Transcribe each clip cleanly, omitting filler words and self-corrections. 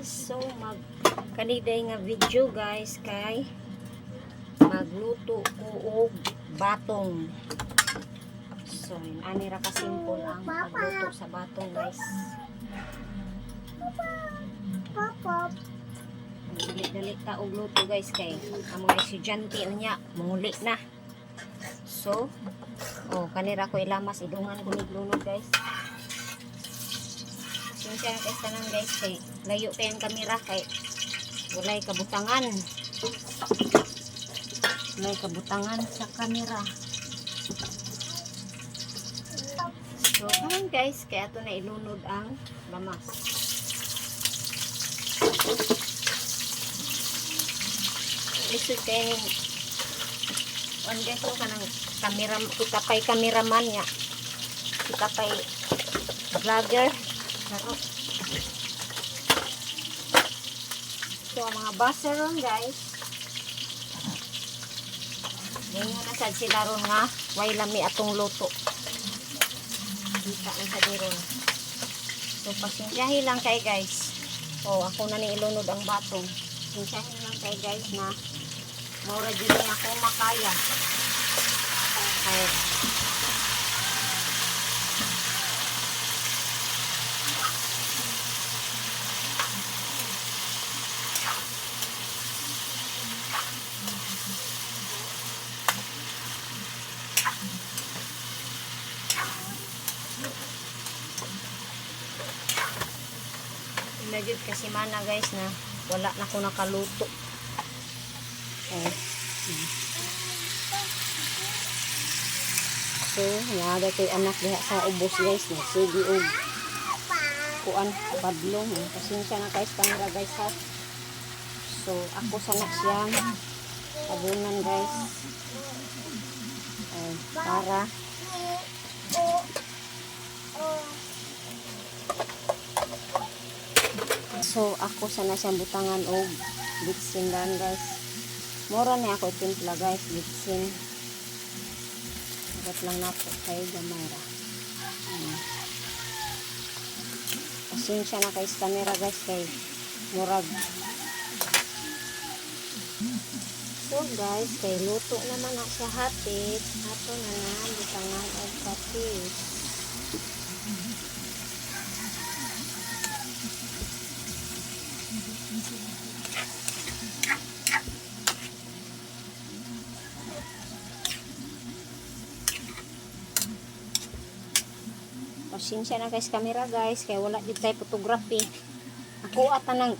guys, so kaniday nga video guys kay magluto ko og batong. So ani ra ka simple ang pagluto sa batong guys. Papa. Dali ta og luto guys kay ang mga estudyante unya muli na. So kanira ko ilamas idungan ko niglunod guys. Siya na tanan guys kay layo tayong kamera kay walay kabutangan sa kamera. So karon guys kay ato na ilunod ang lamas. Lisod kayo one guys ko kanang kamera, kita pa'y kameraman niya, kita pa'y vlogger. So ang mga basa ron guys, ganyan na sad sila ron nga way lami atong luto, kita na sa diron. So pasensyahin lang kay guys. Ako na ni ilunod ang batong. Pasensyahin lang kay guys na maura dyan niya ako makaya. Ay Imagine kasi mana guys na wala na ko nakaluto. So, naga kay anak diha sa ubos guys na sige og kuan badlong. Pasensya na guys kamera guys ha. So, ako sana siyang tabunan guys. Para so ako sana siyang butangan og bitsin dan guys. Mura na ako timpla guys bitsin. Dapat lang nato kay gamay ra. Pasensya na kay camera guys kay murag. So guys kay luto naman na siya hapit. Ato na butangan og patis. Pasensya na guys camera guys kay wala dito tayo photography. Ako ata ng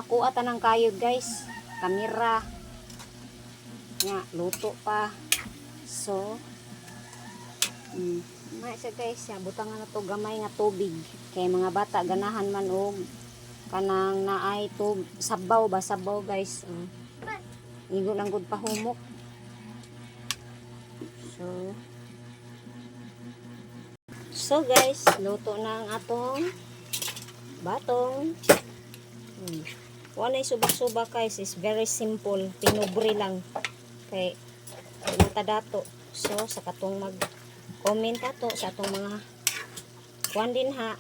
ako ata ng kayod guys. Kamera nga luto pa. So may isa guys ya butangan na to gamay nga tubig kay mga bata ganahan man og kanang naay tub sabaw guys. Igo lang gud pahumok. So guys, luto na ang atong batong. Wala subak-subak guys, is very simple, pinubre lang kay mata dato. So sa katong mag-comment ato sa atong mga kuan din ha.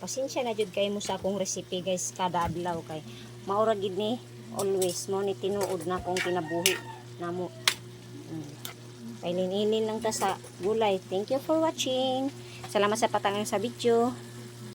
Pasensya na jud kay mo sa akong recipe guys kada adlaw kay maura gid ni always mo ni tinuod na akong kinabuhi namo. Pailin-ilin lang ta sa gulay. Thank you for watching. Salamat sa patangan sa video.